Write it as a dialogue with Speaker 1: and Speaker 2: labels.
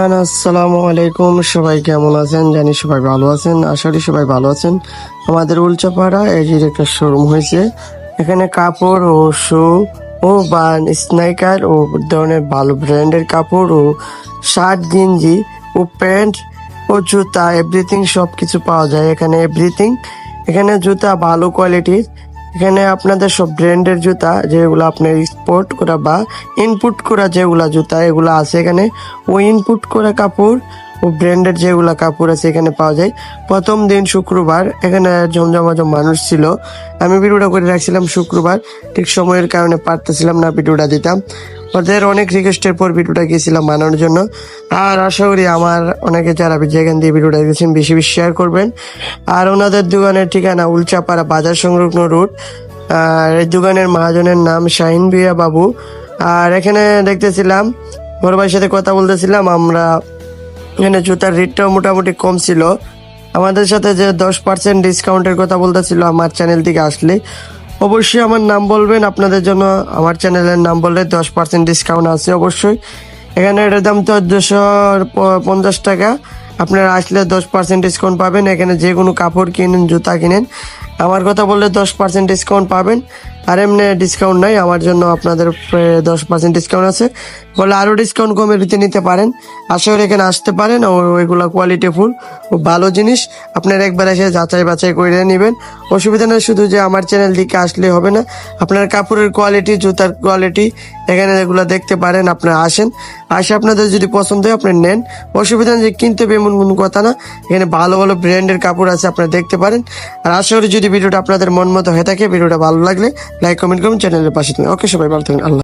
Speaker 1: Everyone, আসসালামু আলাইকুম। সবাই কেমন আছেন? জানি সবাই ভালো আছেন, আশা করি সবাই ভালো আছেন। আমাদের উলচাপাড়া এজির একটা শোরুম হয়েছে। এখানে কাপড় ও শু ও বা স্নাইকার ও ধরনের ভালো ব্র্যান্ডের কাপড় ও শার্ট, গেঞ্জি ও প্যান্ট ও জুতা এভরিথিং সব কিছু পাওয়া যায় এখানে। এখানে জুতা ভালো কোয়ালিটির। এখানে আপনাদের সব ব্র্যান্ডের জুতা, যেগুলো আপনার এক্সপোর্ট করা বা ইনপুট করা যেগুলা জুতা এগুলো আছে এখানে। ওই ইনপুট করা কাপড় ও ব্র্যান্ডের যেগুলা কাপড় আছে এখানে পাওয়া যায়। প্রথম দিন শুক্রবার এখানে জমজমাজম মানুষ ছিল। আমি ভিডিওটা করে রাখছিলাম শুক্রবার, ঠিক সময়ের কারণে পারতেছিলাম না ভিডিওটা দিতাম। ওদের অনেক রিকোয়েস্টের পর ভিডিওটা গিয়েছিলাম বানানোর জন্য। আর আশা করি আমার অনেকে যারা যেখান দিয়ে ভিডিওটা দেখেছেন বেশি বেশি শেয়ার করবেন। আর ওনাদের দোকানের ঠিকানা উলচাপাড়া বাজার সংলগ্ন রোড। আর এই দোকানের মহাজনের নাম শাহিন বিয়া বাবু। আর এখানে দেখতেছিলাম বড় ভাইয়ের সাথে কথা বলতেছিলাম আমরা, এখানে জুতার রেটটাও মোটামুটি কম ছিল। আমাদের সাথে যে 10% ডিসকাউন্টের কথা বলতেছিল আমার চ্যানেল থেকে আসলে। অবশ্যই আমার নাম বলবেন, আপনাদের জন্য আমার চ্যানেলের নাম বললে 10% ডিসকাউন্ট আছে অবশ্যই। এখানে এটার দাম 1450 টাকা। আপনারা আসলে 10% ডিসকাউন্ট পাবেন। এখানে যে কোনো কাপড় কিনেন, জুতা কিনেন, আমার কথা বললে 10% ডিসকাউন্ট পাবেন। আর এমনি ডিসকাউন্ট নাই, আমার জন্য আপনাদের 10% ডিসকাউন্ট আছে। বলে আরও ডিসকাউন্ট কমে নিতে পারেন। আশা করি এখানে আসতে পারেন। ও ওইগুলো কোয়ালিটি ফুল ও ভালো জিনিস। আপনারা একবার এসে যাচাই বাছাই করে নেবেন। অসুবিধা নেই, শুধু যে আমার চ্যানেল দিকে আসলে হবে না, আপনার কাপড়ের কোয়ালিটি, জুতার কোয়ালিটি এখানে এগুলো দেখতে পারেন। আপনারা আসেন, আসে আপনাদের যদি পছন্দ হয় আপনি নেন। অসুবিধা নেই, যে কিনতে হবে এমন কোনো কথা না। এখানে ভালো ভালো ব্র্যান্ডের কাপড় আছে, আপনারা দেখতে পারেন। আর আশা করি যদি ভিডিওটা আপনাদের মন মতো হয়ে থাকে, ভিডিওটা ভালো লাগলে লাইক কমেন্ট করুন, চ্যানেলের পাশে থাকুন। ওকে, সবাই ভালো থাকুন। আল্লাহ।